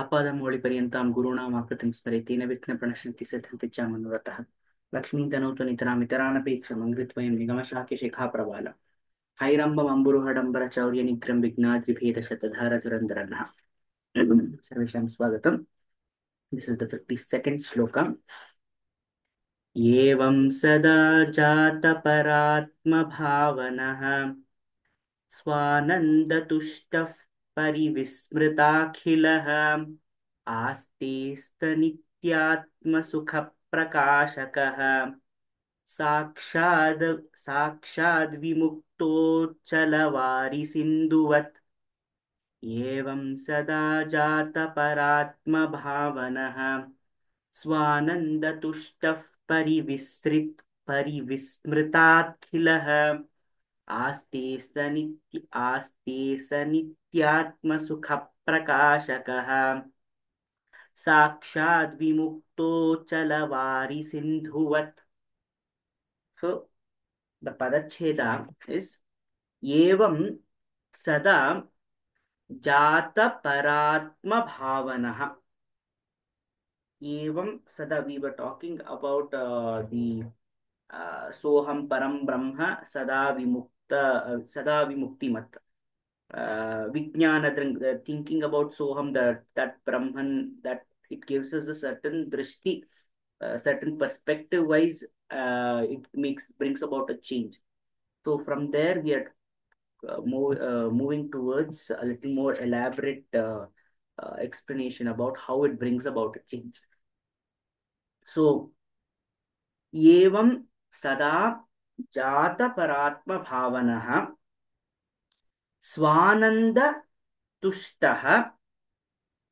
आपादमौलिपर्यन्तां गुरूणाम् आकृतिं स्मरेति न विघ्नप्रणश्यन्ति सिद्धन्ति च मनोरथः लक्ष्मीं तनोतु नितरामितरानपेक्षमङ्घ्रिद्वयं निगमशाखेशिखाप्रवाल हैरम्बमम्बुरुहडम्बरचौर्यनिग्रं विघ्नाद्रिभेदशतधारधुरन्धरः सर्वेषां स्वागतम्. This is the 52nd shloka. एवं सदा जातपरात्मभावनः स्वानन्दतुष्टः परिविस्मृताखिलः आस्ते स्तनित्यात्मसुखप्रकाशकः साक्षाद् साक्षाद्विमुक्तोच्चलवारिसिन्धुवत् एवं सदा जातपरात्मभावनः स्वानन्दतुष्टः परिविस्मृताखिलः आस्ते स नित्यात्मसुखप्रकाशकः साक्षाद्विमुक्तोच्चलवारिसिन्धुवत्. So the padacheda is evam sada jata paratma bhavanaha. Evam sada, we were talking about the soham param brahma sada vimukta sada vimuktimat. Vijnana, thinking about soham, that brahman, that it gives us a certain drishti, certain perspective wise, it brings about a change. So from there we are moving towards a little more elaborate explanation about how it brings about a change. So evam sada jata paratma bhavanaha swananda tushtaha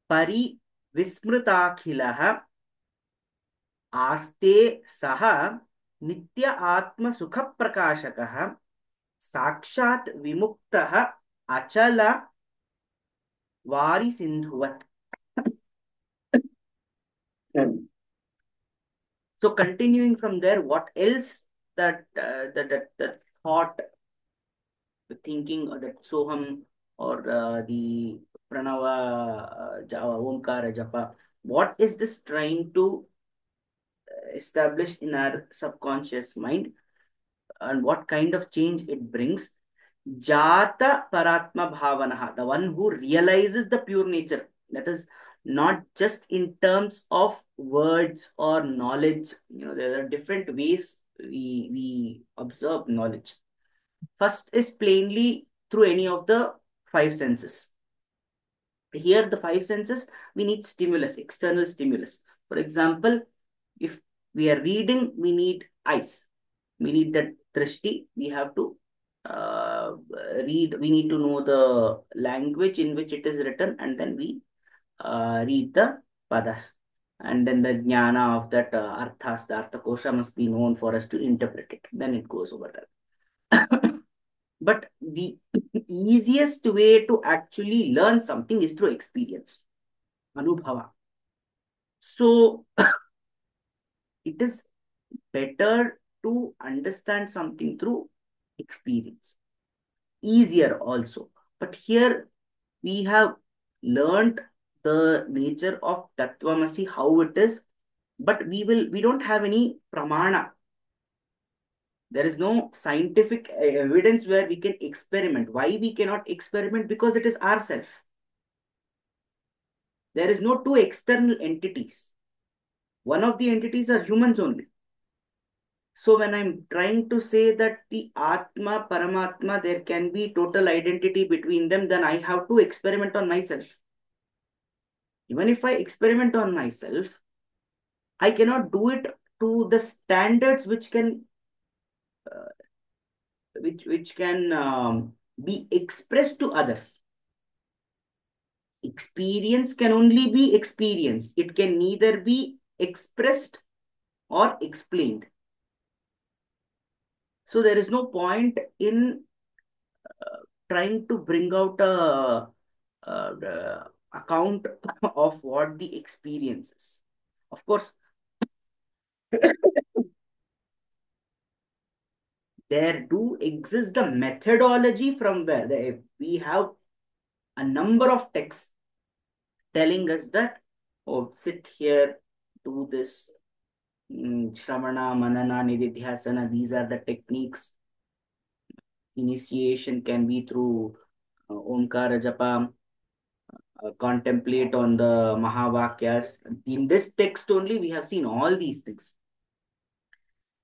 pari vismृताखिलः आस्ते सह नित्य आत्म सुख प्रकाशकः साक्षात् विमुक्तः अचल वारि सिंधुवत्. So continuing from there, what else that thought, the thinking, or that soham, or the pranava, omkara japa, what is this trying to establish in our subconscious mind, and what kind of change it brings? Jata Paratma Bhavanaha, the one who realizes the pure nature. That is not just in terms of words or knowledge. There are different ways we observe knowledge. First is plainly through any of the five senses. Here, the five senses, we need stimulus, external stimulus. For example, if we are reading, we need eyes. We need that drishti. We have to read. We need to know the language in which it is written, and then we read the padas. And then the jnana of that arthas, the artha kosha must be known for us to interpret it. Then it goes over there. But the easiest way to actually learn something is through experience, anubhava. So it is better to understand something through experience. Easier also. But here we have learned the nature of Tattvamasi, how it is, but we don't have any pramana. There is no scientific evidence where we can experiment. Why we cannot experiment? Because it is ourself. There is no two external entities. One of the entities are humans only. So when I'm trying to say that the Atma, Paramatma, there can be total identity between them, then I have to experiment on myself. Even if I experiment on myself, I cannot do it to the standards which can be expressed to others. Experience can only be experienced. It can neither be expressed or explained. So there is no point in trying to bring out the account of what the experience is. Of course, there do exist the methodology from where we have a number of texts. telling us that, oh, sit here, do this, Shramana, Manana, Nididhyasana, these are the techniques. Initiation can be through Omkara Japa, contemplate on the Mahavakyas. In this text only, we have seen all these things.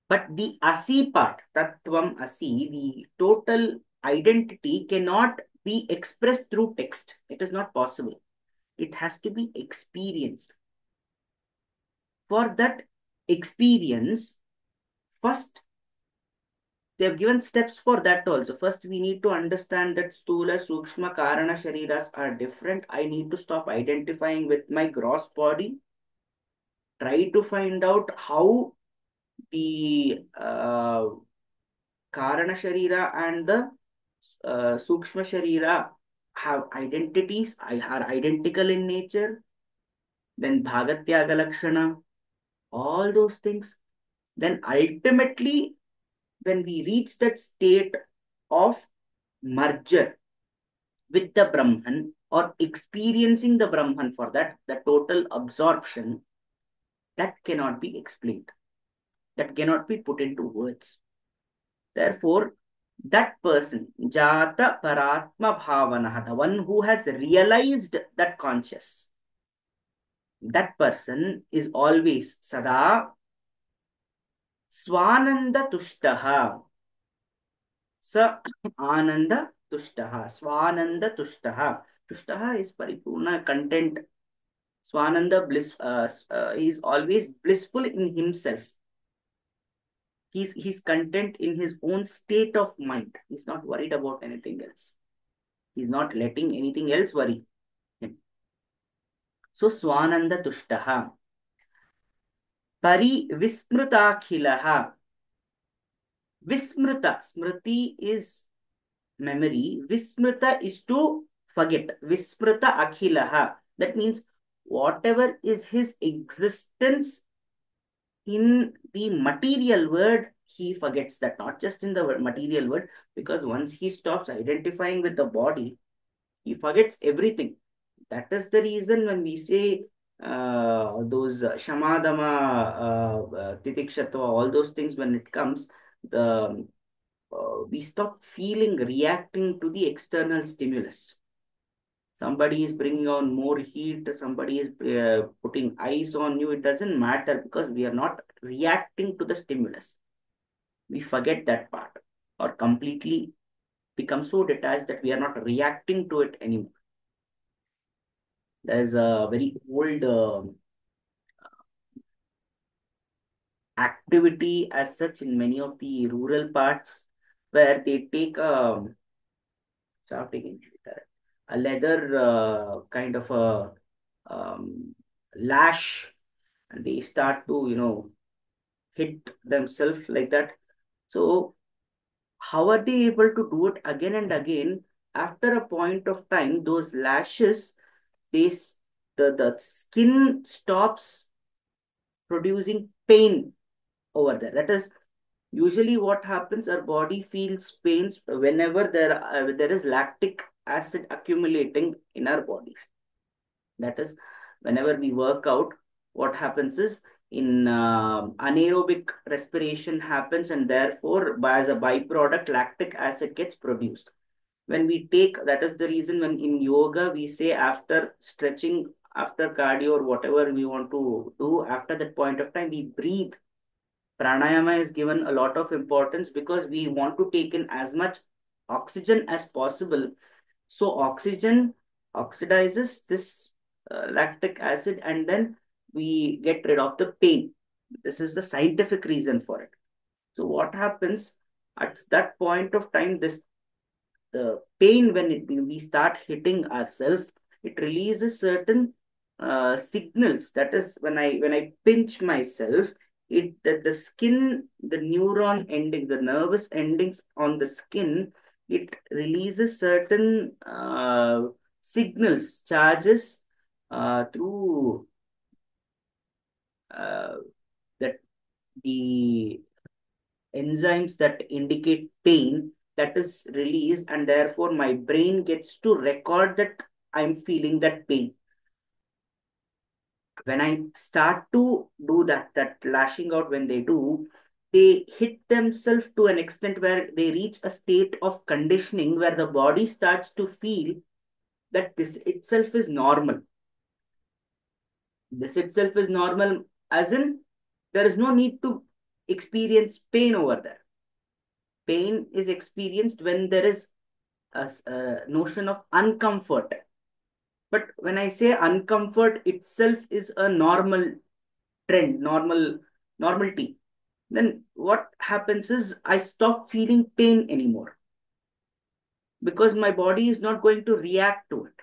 But the Asi part, Tattvam Asi, the total identity cannot be expressed through text. It is not possible. It has to be experienced. For that experience, first, they have given steps for that also. First, we need to understand that Stula, Sukshma, Karana, Shariras are different. I need to stop identifying with my gross body. Try to find out how the Karana Sharira and the Sukshma Sharira have identities, are identical in nature. Then Bhagatyaga Lakshana, all those things. Then ultimately, when we reach that state of merger with the Brahman or experiencing the Brahman, for that, the total absorption, that cannot be explained. That cannot be put into words. Therefore, that person, Jata Paratma Bhavana, the one who has realized that conscious, that person is always Sada Swananda Tushtaha. Sa Ananda Tushtaha. Swananda Tushtaha. Tushtaha is Paripurna, content. Swananda bliss. He is always blissful in himself. He's content in his own state of mind. He's not worried about anything else. He's not letting anything else worry him. So Swananda Tushtaha. Pari Vismrutakhilaha. Vismruta. Smriti is memory. Vismruta is to forget. Vismruta Akhilaha. That means whatever is his existence in the material world, he forgets that. Not just in the material world, because once he stops identifying with the body, he forgets everything. That is the reason when we say those Shamadama, Titikshatva, all those things, when it comes, the we stop feeling, reacting to the external stimulus. Somebody is bringing on more heat, somebody is putting ice on you, it doesn't matter, because we are not reacting to the stimulus. We forget that part, or completely become so detached that we are not reacting to it anymore. There's a very old activity as such in many of the rural parts, where they take a leather kind of a lash, and they start to, hit themselves like that. So how are they able to do it again and again? After a point of time, those lashes, the skin stops producing pain over there. That is usually what happens. Our body feels pains whenever there is lactic acid accumulating in our bodies. That is, whenever we work out, what happens is, in anaerobic respiration happens, and therefore, as a byproduct, lactic acid gets produced. When we take, that is the reason when in yoga we say, after stretching, after cardio or whatever we want to do, after that point of time, we breathe. Pranayama is given a lot of importance, because we want to take in as much oxygen as possible. So oxygen oxidizes this lactic acid, and then we get rid of the pain. This is the scientific reason for it. So what happens at that point of time, the pain, when we start hitting ourselves, it releases certain signals. That is, when I pinch myself, the skin, the neuron endings, the nervous endings on the skin, it releases certain signals, charges through uh, that the enzymes that indicate pain, that is released, and therefore my brain gets to record that I'm feeling that pain. When I start to do that lashing out, when they do, they hit themselves to an extent where they reach a state of conditioning where the body starts to feel that this itself is normal. This itself is normal, as in, there is no need to experience pain over there. Pain is experienced when there is a notion of uncomfort. But when I say uncomfort itself is a normal trend, normality, then what happens is I stop feeling pain anymore because my body is not going to react to it.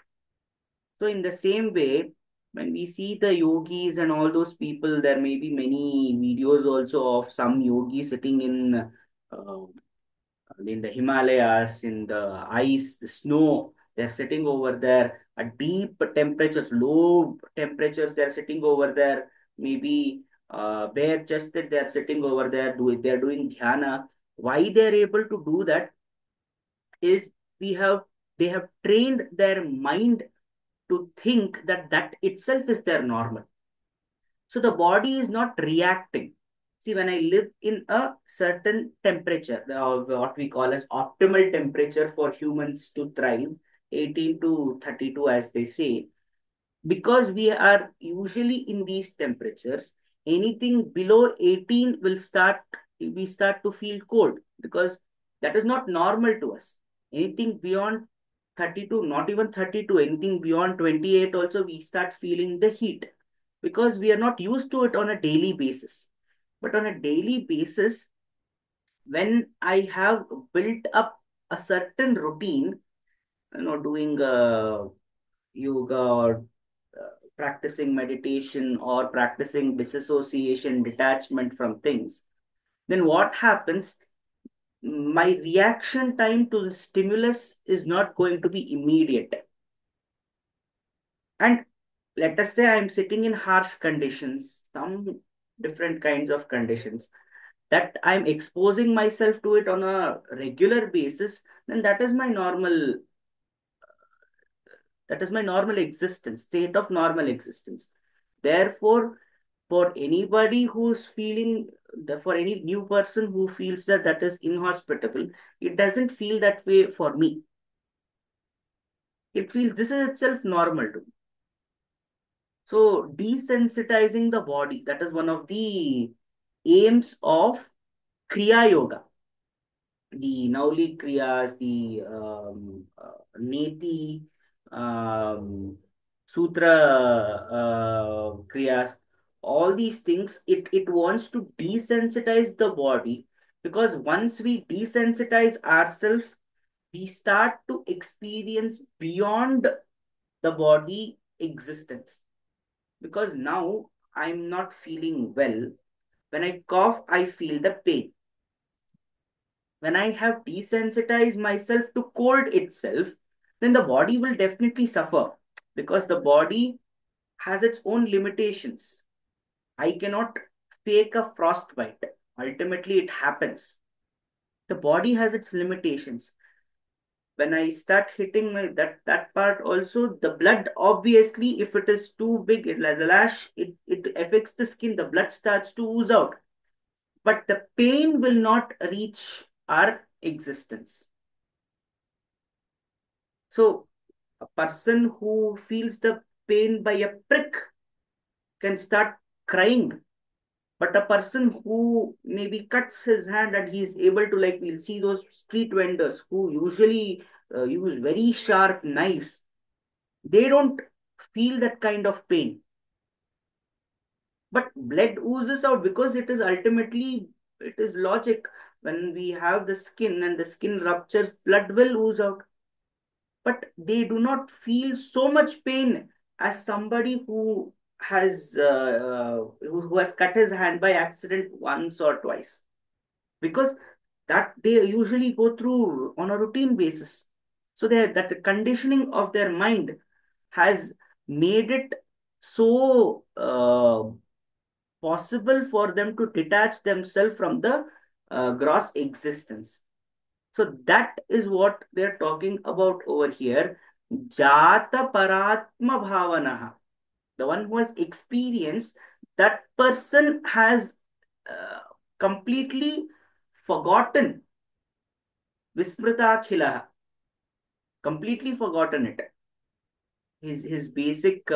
So, in the same way, when we see the yogis and all those people, there may be many videos also of some yogis sitting in the Himalayas, in the ice, the snow. They're sitting over there at deep temperatures, low temperatures. They're sitting over there, maybe bare chested. They're sitting over there. They're doing dhyana. Why they're able to do that is we have they have trained their mind to think that that itself is their normal. So the body is not reacting. See, when I live in a certain temperature, what we call as optimal temperature for humans to thrive, 18 to 32, as they say, because we are usually in these temperatures, anything below 18 we start to feel cold because that is not normal to us. Anything beyond 32, not even 32, anything beyond 28 also, we start feeling the heat because we are not used to it on a daily basis. But on a daily basis, when I have built up a certain routine, doing yoga or practicing meditation or practicing disassociation, detachment from things, then what happens? My reaction time to the stimulus is not going to be immediate. And let us say I'm sitting in harsh conditions, some different kinds of conditions, that I'm exposing myself to it on a regular basis, then that is my normal existence, state of normal existence. Therefore, for anybody who's feeling, for any new person who feels that that is inhospitable, it doesn't feel that way for me. It feels this is itself normal to me. So, desensitizing the body, that is one of the aims of Kriya Yoga. The Nauli Kriyas, the Neti, Sutra Kriyas, all these things, it wants to desensitize the body because once we desensitize ourselves, we start to experience beyond the body existence. Because now I'm not feeling well. When I cough, I feel the pain. When I have desensitized myself to cold itself, then the body will definitely suffer because the body has its own limitations. I cannot fake a frostbite. Ultimately, it happens. The body has its limitations. When I start hitting that part also, the blood obviously, if it is too big, it as a lash, it affects the skin. The blood starts to ooze out, but the pain will not reach our existence. So a person who feels the pain by a prick can start crying. But a person who maybe cuts his hand and he's able to, like, we'll see those street vendors who usually use very sharp knives, they don't feel that kind of pain. But blood oozes out because it is logic. When we have the skin and the skin ruptures, blood will ooze out. But they do not feel so much pain as somebody who has cut his hand by accident once or twice, because that they usually go through on a routine basis. So that the conditioning of their mind has made it so possible for them to detach themselves from the gross existence. So that is what they're talking about over here. Jata Paratma Bhavanaha. the one who has experienced, that person has uh, completely forgotten Vismritakhila, completely forgotten it. His basic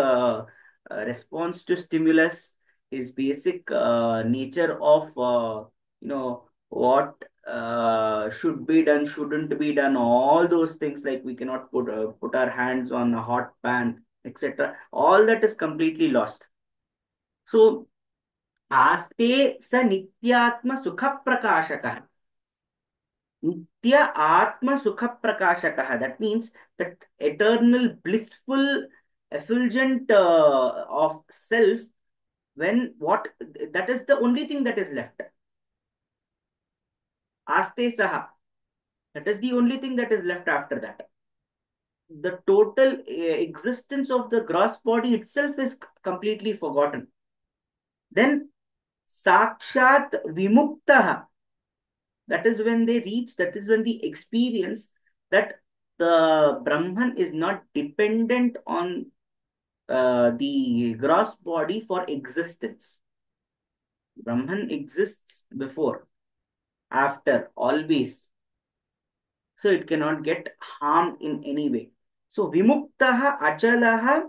response to stimulus, his basic nature of what should be done, shouldn't be done, all those things, like we cannot put our hands on a hot pan, etc. All that is completely lost. So आस्ते स नित्यात्म सुख प्रकाशकः. Nitya Atma Sukha Prakashakaha. That means that eternal, blissful effulgent of self, when what, that is the only thing that is left. Aste Saha. That is the only thing that is left after that. The total existence of the gross body itself is completely forgotten. Then Sakshat Vimuktaha. That is when they reach, that is when the experience that the Brahman is not dependent on the gross body for existence. Brahman exists before, after, always. So it cannot get harmed in any way. So Vimuktaha Achalaha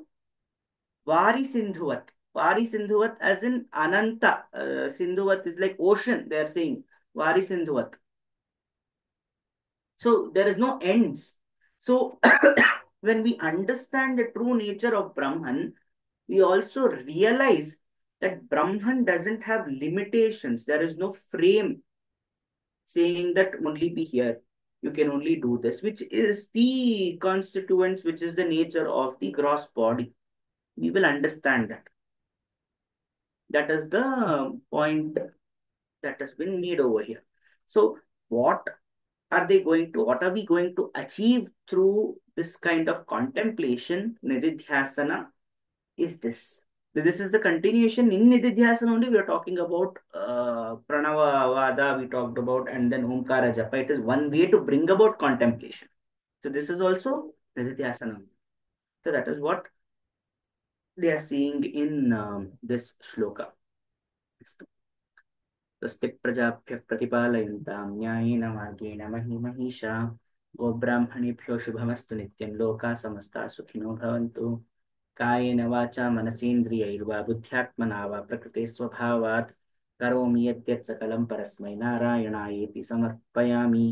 Vari Sindhuvat. Vari Sindhuvat as in Ananta. Sindhuvat is like ocean, they are saying. Vari Sindhuvat. So there is no ends. So when we understand the true nature of Brahman, we also realize that Brahman doesn't have limitations. There is no frame saying that only be here. You can only do this, which is the constituents, which is the nature of the gross body. We will understand that. That is the point that has been made over here. So, what what are we going to achieve through this kind of contemplation, nididhyasana, is this. This is the continuation. In nididhyasana only we are talking about pranava vada, we talked about, and then omkara japa. It is one way to bring about contemplation. So this is also nididhyasana. So that is what they are seeing in this shloka. स्वस्ति प्रजाभ्यः प्रतिपालयन्तां न्यायेन मार्गेण महीमहीषा गोब्राह्मणेभ्यो शुभमस्तु नित्यं लोकाः समस्ताः सुखिनो भवन्तु कायेन वाचा मनसेन्द्रियैर्वा बुद्ध्यात्मना वा प्रकृते स्वभावात् करोमि यद्यत् सकलं परस्मै नारायणायेति समर्पयामि।